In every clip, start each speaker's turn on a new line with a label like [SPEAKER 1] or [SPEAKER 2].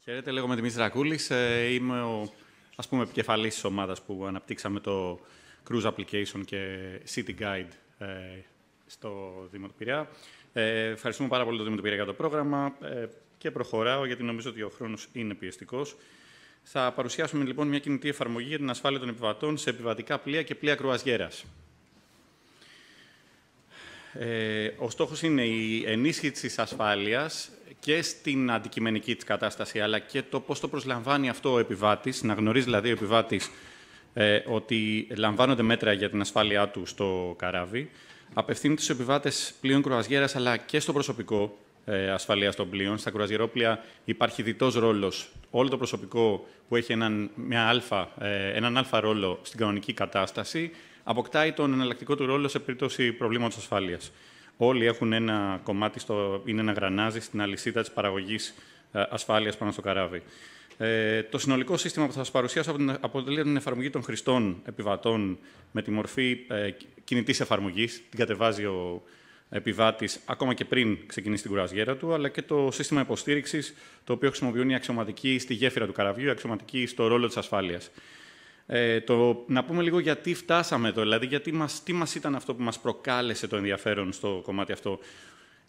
[SPEAKER 1] Χαίρετε, λέγομαι Δημήτρης Ρακούλης. Είμαι ο επικεφαλής της ομάδας που αναπτύξαμε το Cruise Application και City Guide στο Δήμο του Πειραιά. Ευχαριστούμε πάρα πολύ το Δήμο του Πειραιά για το πρόγραμμα και προχωράω γιατί νομίζω ότι ο χρόνος είναι πιεστικός. Θα παρουσιάσουμε λοιπόν μια κινητή εφαρμογή για την ασφάλεια των επιβατών σε επιβατικά πλοία και πλοία κρουαζιέρας. Ο στόχος είναι η ενίσχυση της ασφάλειας και στην αντικειμενική της κατάσταση, αλλά και το πώς το προσλαμβάνει αυτό ο επιβάτης, να γνωρίζει δηλαδή ο επιβάτης ότι λαμβάνονται μέτρα για την ασφάλειά του στο καράβι. Απευθύνεται στους επιβάτες πλοίων κρουαζιέρας, αλλά και στο προσωπικό ασφαλείας των πλοίων. Στα κρουαζιερόπλοια υπάρχει διτός ρόλος. Όλο το προσωπικό που έχει έναν αλφα ρόλο στην κανονική κατάσταση, αποκτάει τον εναλλακτικό του ρόλο σε περίπτωση προβλήματος ασφάλειας. Όλοι έχουν ένα κομμάτι, είναι ένα γρανάζι στην αλυσίδα της παραγωγής ασφάλειας πάνω στο καράβι. Το συνολικό σύστημα που θα σας παρουσιάσω αποτελεί την εφαρμογή των χρηστών επιβατών με τη μορφή κινητής εφαρμογής. Την κατεβάζει ο επιβάτης ακόμα και πριν ξεκινήσει την κουραζιέρα του, αλλά και το σύστημα υποστήριξης, το οποίο χρησιμοποιούν οι αξιωματικοί στη γέφυρα του καραβιού, οι αξιωματικοί στο ρόλο της ασφάλειας. Να πούμε λίγο γιατί φτάσαμε εδώ, δηλαδή τι μας ήταν αυτό που μας προκάλεσε το ενδιαφέρον στο κομμάτι αυτό.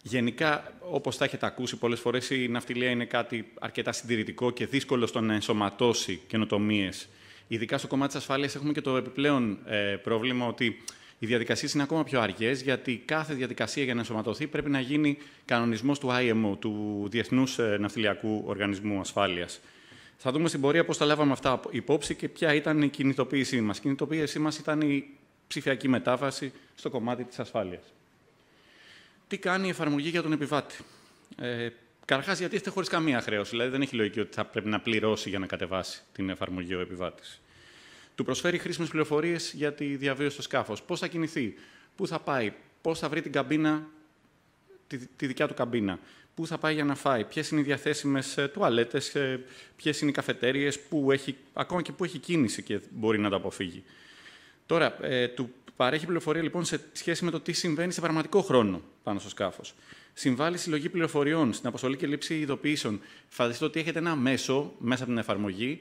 [SPEAKER 1] Γενικά, όπως θα έχετε ακούσει πολλές φορές, η ναυτιλία είναι κάτι αρκετά συντηρητικό και δύσκολο στο να ενσωματώσει καινοτομίες. Ειδικά στο κομμάτι της ασφάλειας έχουμε και το επιπλέον πρόβλημα ότι οι διαδικασίες είναι ακόμα πιο αργές, γιατί κάθε διαδικασία για να ενσωματωθεί πρέπει να γίνει κανονισμός του IMO, του Διεθνούς Ναυτιλιακού Οργανισμού Ασφάλειας. Θα δούμε στην πορεία πώς τα λάβαμε αυτά υπόψη και ποια ήταν η κινητοποίησή μας. Η κινητοποίησή μας ήταν η ψηφιακή μετάβαση στο κομμάτι της ασφάλειας. Τι κάνει η εφαρμογή για τον επιβάτη? Καταρχάς, γιατί είστε χωρίς καμία χρέωση. Δηλαδή, δεν έχει λογική ότι θα πρέπει να πληρώσει για να κατεβάσει την εφαρμογή ο επιβάτης. Του προσφέρει χρήσιμες πληροφορίες για τη διαβίωση στο σκάφος. Πώς θα κινηθεί, πού θα πάει, πώς θα βρει την καμπίνα, τη δικιά του καμπίνα. Πού θα πάει για να φάει, ποιες είναι οι διαθέσιμες τουαλέτες, ποιες είναι οι καφετέριες, ακόμα και πού έχει κίνηση και μπορεί να το αποφύγει. Τώρα, του παρέχει πληροφορία λοιπόν σε σχέση με το τι συμβαίνει σε πραγματικό χρόνο πάνω στο σκάφος. Συμβάλλει συλλογή πληροφοριών στην αποστολή και λήψη ειδοποιήσεων. Φανταστείτε ότι έχετε ένα μέσο μέσα από την εφαρμογή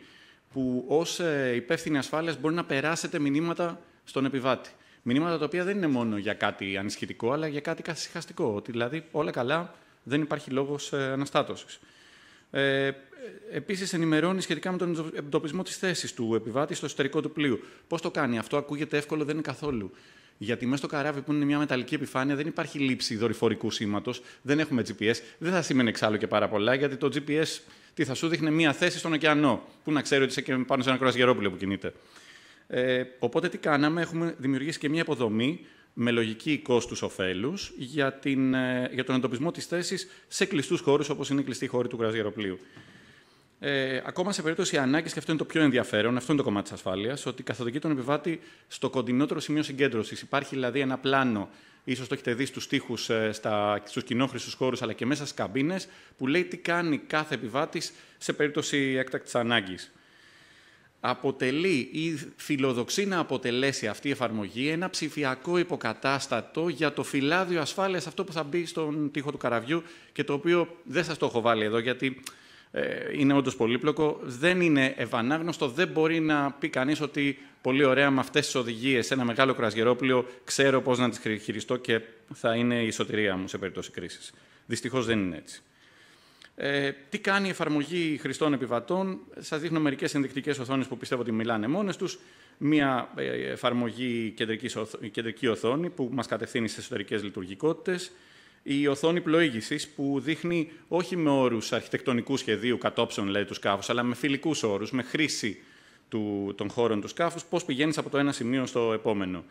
[SPEAKER 1] που ως υπεύθυνοι ασφάλειας μπορεί να περάσετε μηνύματα στον επιβάτη. Μηνύματα τα οποία δεν είναι μόνο για κάτι ανησυχητικό, αλλά για κάτι καθησυχαστικό. Ότι δηλαδή όλα καλά. Δεν υπάρχει λόγος αναστάτωσης. Επίσης, ενημερώνει σχετικά με τον εντοπισμό της θέσης του επιβάτη στο εσωτερικό του πλοίου. Πώς το κάνει? Αυτό ακούγεται εύκολο, δεν είναι καθόλου. Γιατί μέσα στο καράβι, που είναι μια μεταλλική επιφάνεια, δεν υπάρχει λήψη δορυφορικού σήματος, δεν έχουμε GPS. Δεν θα σημαίνει εξάλλου και πάρα πολλά, γιατί το GPS τι θα σου δείχνει μια θέση στον ωκεανό, που να ξέρει ότι είσαι πάνω σε ένα κρουαζιερόπλοιο που κινείται. Οπότε, τι κάναμε? Έχουμε δημιουργήσει και μια υποδομή με λογική κόστους-οφέλους για τον εντοπισμό της θέσης σε κλειστούς χώρους, όπως είναι οι κλειστοί χώροι του κρουαζιεροπλοίου. Ακόμα σε περίπτωση ανάγκης, και αυτό είναι το πιο ενδιαφέρον, αυτό είναι το κομμάτι της ασφάλειας, ότι καθοδηγεί τον επιβάτη στο κοντινότερο σημείο συγκέντρωσης. Υπάρχει δηλαδή ένα πλάνο, ίσως το έχετε δει στους τοίχους, στους κοινόχρηστους χώρους, αλλά και μέσα στις καμπίνες, που λέει τι κάνει κάθε επιβάτης σε περίπτωση έκτακτης ανάγκης. Αποτελεί ή φιλοδοξεί να αποτελέσει αυτή η εφαρμογή ένα ψηφιακό υποκατάστατο για το φυλάδιο ασφάλειας, αυτό που θα μπει στον τοίχο του καραβιού και το οποίο δεν σας το έχω βάλει εδώ, γιατί είναι όντως πολύπλοκο, δεν είναι ευανάγνωστο, δεν μπορεί να πει κανείς ότι πολύ ωραία με αυτές τις οδηγίες σε ένα μεγάλο κρουαζιερόπλοιο ξέρω πώς να τις χειριστώ και θα είναι η σωτηρία μου σε περίπτωση κρίσης. Δυστυχώς δεν είναι έτσι. Τι κάνει η εφαρμογή χρηστών επιβατών? Σας δείχνω μερικές ενδεικτικές οθόνες που πιστεύω ότι μιλάνε μόνες τους. Μία εφαρμογή κεντρική οθόνη που μας κατευθύνει στις εσωτερικές λειτουργικότητες. Η οθόνη πλοήγησης που δείχνει όχι με όρους αρχιτεκτονικού σχεδίου κατόψεων λέει, του σκάφους, αλλά με φιλικούς όρους, με χρήση των χώρων του σκάφους, πώς πηγαίνεις από το ένα σημείο στο επόμενο.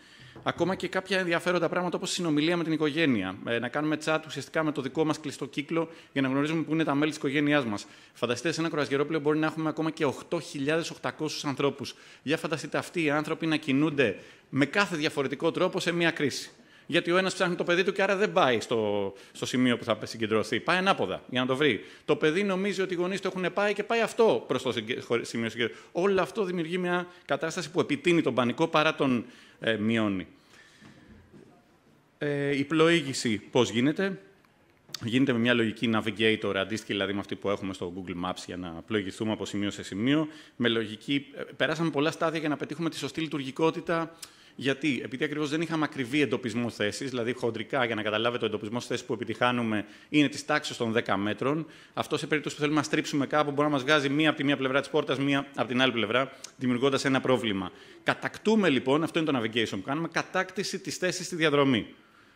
[SPEAKER 1] Ακόμα και κάποια ενδιαφέροντα πράγματα όπως συνομιλία με την οικογένεια. Να κάνουμε chat ουσιαστικά με το δικό μας κλειστό κύκλο για να γνωρίζουμε πού είναι τα μέλη της οικογένειάς μας. Φανταστείτε, σε ένα κρουαζιερόπλοιο μπορεί να έχουμε ακόμα και 8.800 ανθρώπους. Για φανταστείτε αυτοί οι άνθρωποι να κινούνται με κάθε διαφορετικό τρόπο σε μια κρίση. Γιατί ο ένας ψάχνει το παιδί του και άρα δεν πάει στο σημείο που θα συγκεντρωθεί. Πάει ανάποδα για να το βρει. Το παιδί νομίζει ότι οι γονείς του έχουν πάει και πάει αυτό προς το σημείο συγκέντρωσης. Όλο αυτό δημιουργεί μια κατάσταση που επιτείνει τον πανικό παρά τον μειώνει. Η πλοήγηση πώς γίνεται? γίνεται με μια λογική navigator, αντίστοιχη δηλαδή με αυτή που έχουμε στο Google Maps για να πλοηγηθούμε από σημείο σε σημείο. Με λογική, περάσαμε πολλά στάδια για να πετύχουμε τη σωστή λειτουργικότητα. Γιατί? Επειδή ακριβώς δεν είχαμε ακριβή εντοπισμό θέσης, δηλαδή χοντρικά για να καταλάβετε ο εντοπισμός θέσης που επιτυχάνουμε είναι της τάξης των 10 μέτρων. Αυτό σε περίπτωση που θέλουμε να στρίψουμε κάπου μπορεί να μας βγάζει μία από τη μία πλευρά της πόρτας, μία από την άλλη πλευρά, δημιουργώντας ένα πρόβλημα. Κατακτούμε λοιπόν, αυτό είναι το navigation που κάνουμε, κατάκτηση της θέσης στη διαδρομή.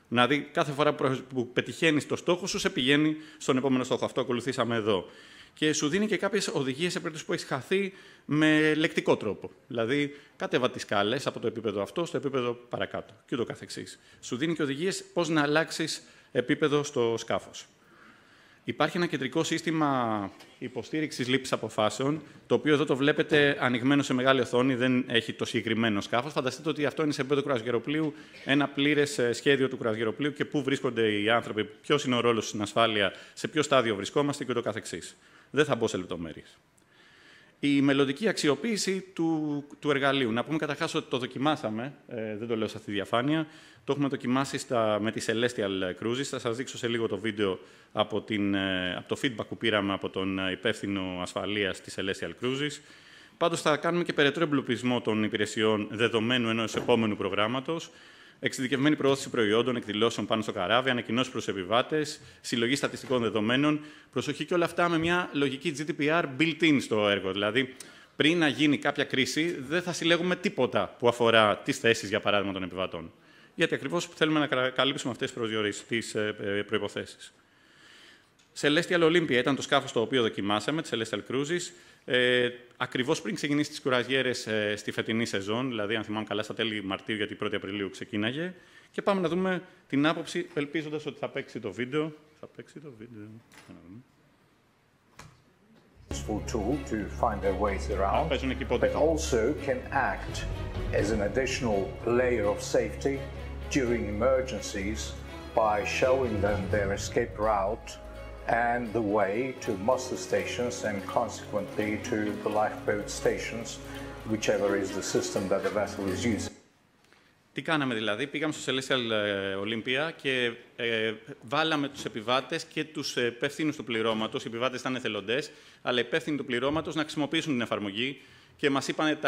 [SPEAKER 1] Δηλαδή, κάθε φορά που πετυχαίνεις το στόχο σου, σε πηγαίνει στον επόμενο στόχο. Αυτό ακολουθήσαμε εδώ. Και σου δίνει και κάποιες οδηγίες σε περίπτωση που έχεις χαθεί με λεκτικό τρόπο. Δηλαδή, κάτεβα τις σκάλες από το επίπεδο αυτό στο επίπεδο παρακάτω και ούτω καθεξής. Σου δίνει και οδηγίες πώς να αλλάξεις επίπεδο στο σκάφος. Υπάρχει ένα κεντρικό σύστημα υποστήριξης λήψης αποφάσεων, το οποίο εδώ το βλέπετε ανοιγμένο σε μεγάλη οθόνη, δεν έχει το συγκεκριμένο σκάφος. Φανταστείτε ότι αυτό είναι σε επίπεδο κρουαζιεροπλοίου, ένα πλήρες σχέδιο του κρουαζιεροπλοίου και πού βρίσκονται οι άνθρωποι, ποιος είναι ο ρόλος στην ασφάλεια, σε ποιο στάδιο βρισκόμαστε και ούτω καθεξής. Δεν θα μπω σε λεπτομέρειες. Η μελλοντική αξιοποίηση του εργαλείου. Να πούμε καταρχάς ότι το δοκιμάσαμε, δεν το λέω σε αυτή τη διαφάνεια, το έχουμε δοκιμάσει με τη Celestial Cruises. Θα σας δείξω σε λίγο το βίντεο από το feedback που πήραμε από τον υπεύθυνο ασφαλείας της Celestial Cruises. Πάντως θα κάνουμε και περαιτέρω εμπλουτισμό των υπηρεσιών δεδομένου ενός επόμενου προγράμματος, εξειδικευμένη προώθηση προϊόντων, εκδηλώσεων πάνω στο καράβι, ανακοινώσεις προς επιβάτες, συλλογή στατιστικών δεδομένων. Προσοχή και όλα αυτά με μια λογική GDPR built-in στο έργο. Δηλαδή, πριν να γίνει κάποια κρίση, δεν θα συλλέγουμε τίποτα που αφορά τις θέσεις, για παράδειγμα, των επιβατών. Γιατί ακριβώς θέλουμε να καλύψουμε αυτές τις προϋποθέσεις. Celestial Olympia ήταν το σκάφος το οποίο δοκιμάσαμε, τη Celestial Cruises, ακριβώς πριν ξεκινήσει τις κουραζιέρες στη φετινή σεζόν, δηλαδή, αν θυμάμαι καλά, στα τέλη Μαρτίου, γιατί 1η Απριλίου ξεκίναγε. Και πάμε να δούμε την άποψη, ελπίζοντας ότι θα παίξει το βίντεο. Θα παίξει το βίντεο.
[SPEAKER 2] Useful tool to find their ways around, but also can act as an additional layer of safety during emergencies by showing them their escape route and the way to muster stations and consequently to the lifeboat stations, whichever is the system that the vessel is using.
[SPEAKER 1] Τι κάναμε δηλαδή? Πήγαμε στο Celestial Olympia και βάλαμε τους επιβάτες και τους υπεύθυνους του πληρώματος. Οι επιβάτες ήταν εθελοντές, αλλά οι υπεύθυνοι του πληρώματος να χρησιμοποιήσουν την εφαρμογή και μας είπαν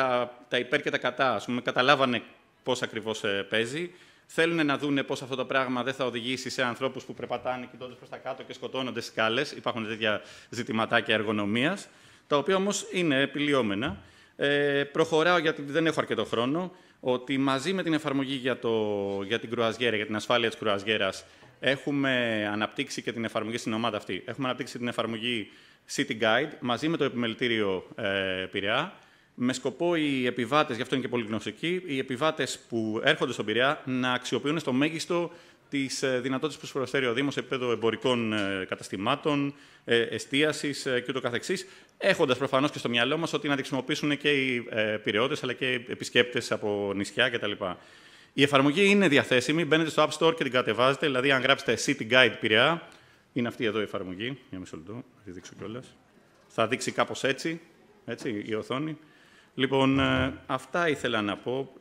[SPEAKER 1] τα υπέρ και τα κατά. Ας πούμε, καταλάβανε πώς ακριβώς παίζει. Θέλουν να δουν πώς αυτό το πράγμα δεν θα οδηγήσει σε ανθρώπους που περπατάνε κοιτώντας προς τα κάτω και σκοτώνονται στις σκάλες. Υπάρχουν τέτοια ζητηματάκια εργονομίας, τα οποία όμως είναι επιλυόμενα. Προχωράω, γιατί δεν έχω αρκετό χρόνο, ότι μαζί με την εφαρμογή για την κρουαζιέρα, για την ασφάλεια της κρουαζιέρας, έχουμε αναπτύξει και την εφαρμογή στην ομάδα αυτή. Έχουμε αναπτύξει την εφαρμογή City Guide μαζί με το επιμελητήριο Πειραιά, με σκοπό οι επιβάτες, γι' αυτό είναι και πολύ γνωστικοί, οι επιβάτες που έρχονται στον Πειραιά να αξιοποιούν στο μέγιστο τις δυνατότητες που προσφέρει ο Δήμος σε επίπεδο εμπορικών καταστημάτων, εστίασης κ.ο.κ. Έχοντας προφανώς και στο μυαλό μας ότι να τη χρησιμοποιήσουν και οι πειραιώτες αλλά και οι επισκέπτες από νησιά κτλ. Η εφαρμογή είναι διαθέσιμη, μπαίνετε στο App Store και την κατεβάζετε, δηλαδή αν γράψετε City Guide Πειραιά, είναι αυτή εδώ η εφαρμογή, για μισό λεπτό, θα τη δείξω κιόλας. Θα δείξει κάπως έτσι η οθόνη. Λοιπόν, αυτά ήθελα να πω.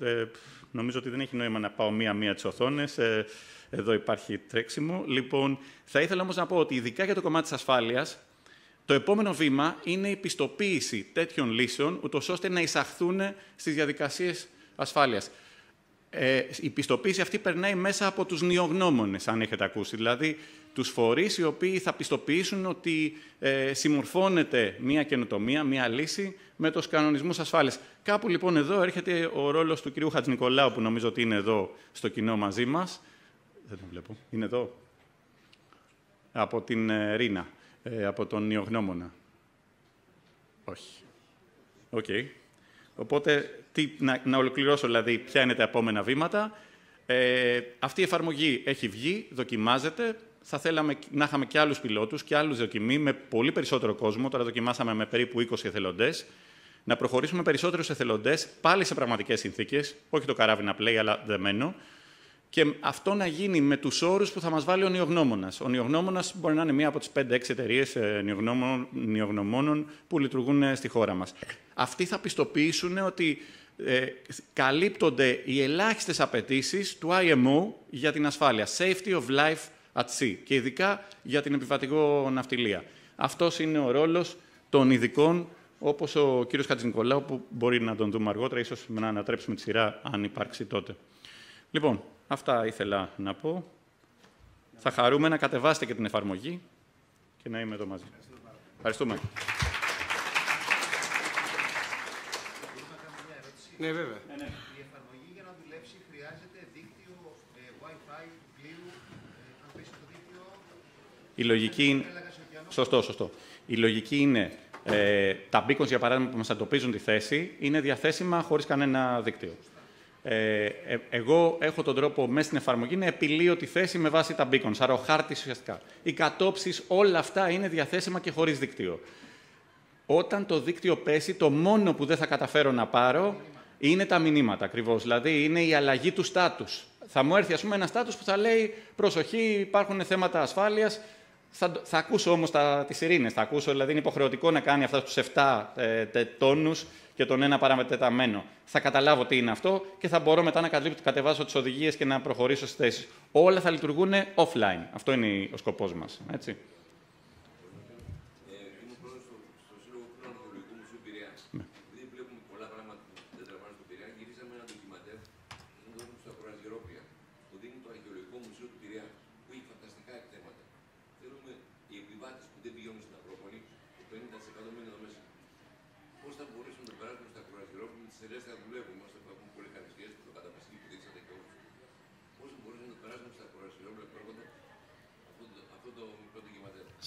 [SPEAKER 1] Νομίζω ότι δεν έχει νόημα να πάω μία-μία τις οθόνες. Εδώ υπάρχει τρέξιμο. Λοιπόν, θα ήθελα όμως να πω ότι ειδικά για το κομμάτι της ασφάλειας, το επόμενο βήμα είναι η πιστοποίηση τέτοιων λύσεων, ούτως ώστε να εισαχθούν στις διαδικασίες ασφάλειας. Η πιστοποίηση αυτή περνάει μέσα από τους νιογνώμονες, αν έχετε ακούσει. Δηλαδή, τους φορείς οι οποίοι θα πιστοποιήσουν ότι συμμορφώνεται μία καινοτομία, μία λύση με τους κανονισμούς ασφάλειας. Κάπου λοιπόν εδώ έρχεται ο ρόλος του κυρίου Χατζηνικολάου, που νομίζω ότι είναι εδώ στο κοινό μαζί μας. Δεν τον βλέπω. Είναι εδώ. Από την Ρίνα, από τον νιογνώμονα. Όχι. Οκ. Οπότε, να ολοκληρώσω δηλαδή ποια είναι τα επόμενα βήματα. Αυτή η εφαρμογή έχει βγει, δοκιμάζεται. Θα θέλαμε να είχαμε και άλλους πιλότους και άλλους δοκιμή με πολύ περισσότερο κόσμο. Τώρα δοκιμάσαμε με περίπου 20 εθελοντές. Να προχωρήσουμε περισσότερους εθελοντές, πάλι σε πραγματικές συνθήκες, όχι το καράβι να πλέει, αλλά δεμένο. Και αυτό να γίνει με τους όρους που θα μας βάλει ο νιογνώμονας. Ο νιογνώμονας μπορεί να είναι μία από τις 5-6 εταιρείες νιογνωμόνων που λειτουργούν στη χώρα μας. Αυτοί θα πιστοποιήσουν ότι καλύπτονται οι ελάχιστες απαιτήσεις του IMO για την ασφάλεια. Safety of Life at sea, και ειδικά για την επιβατικό ναυτιλία. Αυτός είναι ο ρόλος των ειδικών, όπως ο κύριος Χατζηνικολάου, που μπορεί να τον δούμε αργότερα, ίσως να ανατρέψουμε τη σειρά, αν υπάρξει τότε. Λοιπόν, αυτά ήθελα να πω. Θα χαρούμε να κατεβάσετε και την εφαρμογή και να είμαι εδώ μαζί. Ευχαριστούμε.
[SPEAKER 3] Ναι, βέβαια.
[SPEAKER 4] Η εφαρμογή για να δουλέψει χρειάζεται δίκτυο Wi-Fi, πλοίου, αν πέσει το δίκτυο...
[SPEAKER 1] Η λογική είναι... Σωστό. Η λογική είναι τα beacons, για παράδειγμα, που μας εντοπίζουν τη θέση, είναι διαθέσιμα χωρίς κανένα δίκτυο. Εγώ έχω τον τρόπο μέσα στην εφαρμογή να επιλύω τη θέση με βάση τα beacons, άρα ο χάρτης ουσιαστικά. Οι κατόψεις, όλα αυτά είναι διαθέσιμα και χωρίς δίκτυο. Όταν το δίκτυο πέσει, το μόνο που δεν θα καταφέρω να πάρω είναι τα μηνύματα, ακριβώς. Δηλαδή, είναι η αλλαγή του στάτους. Θα μου έρθει, ας πούμε, ένα στάτους που θα λέει «Προσοχή, υπάρχουν θέματα ασφάλειας». Θα ακούσω όμως τις σιρήνες. Θα ακούσω, δηλαδή, είναι υποχρεωτικό να κάνει αυτά τους 7 τόνους και τον ένα παραμετεταμένο. Θα καταλάβω τι είναι αυτό και θα μπορώ μετά να κατεβάσω τις οδηγίες και να προχωρήσω στις θέσεις. Όλα θα λειτουργούν offline. Αυτό είναι ο σκοπός μας. Έτσι.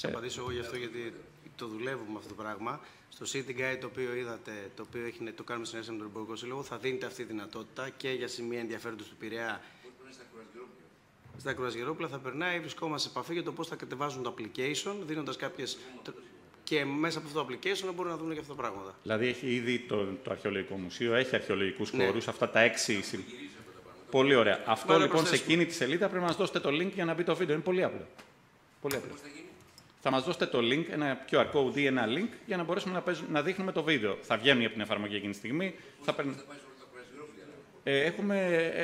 [SPEAKER 3] Θα απαντήσω εγώ γι' αυτό, γιατί το δουλεύουμε αυτό το πράγμα. Στο City Guide, το οποίο είδατε, το οποίο το κάνουμε συνεργασία με τον Εμπορικό Σύλλογο, θα δίνετε αυτή τη δυνατότητα και για σημεία ενδιαφέροντος του Πειραιά. Στα κρουαζιερόπλαια θα περνάει, βρισκόμαστε σε επαφή για το πώς θα κατεβάζουν το application, δίνοντας κάποιες. Και μέσα από αυτό το application μπορούν να δουν και αυτά τα πράγματα.
[SPEAKER 1] Δηλαδή, έχει ήδη το Αρχαιολογικό Μουσείο, έχει αρχαιολογικούς χώρους, αυτά τα 6. Πολύ ωραία. Αυτό λοιπόν σε εκείνη τη σελίδα πρέπει να μας δώσετε το link για να μπει το βίντεο. Είναι πολύ απλό. Πολύ απλό. Θα μας δώσετε το link, ένα QR code ή ένα link, για να μπορέσουμε να δείχνουμε το βίντεο. Θα βγαίνει από την εφαρμογή εκείνη τη στιγμή.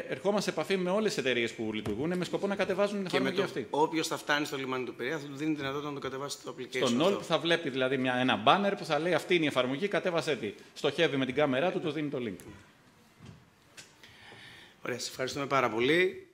[SPEAKER 1] Ερχόμαστε σε επαφή με όλες τις εταιρείες που λειτουργούν με σκοπό να κατεβάζουν την εφαρμογή αυτή.
[SPEAKER 3] Όποιος θα φτάνει στο λιμάνι του Πειραιά θα του δίνει τη δυνατότητα να το κατεβάσει το application.
[SPEAKER 1] Στον όλπ θα βλέπει δηλαδή ένα banner που θα λέει αυτή είναι η εφαρμογή, κατέβασέ τη. Στοχεύει με την κάμερά του, του δίνει το link.
[SPEAKER 3] Ωραία, σας ευχαριστούμε πάρα πολύ.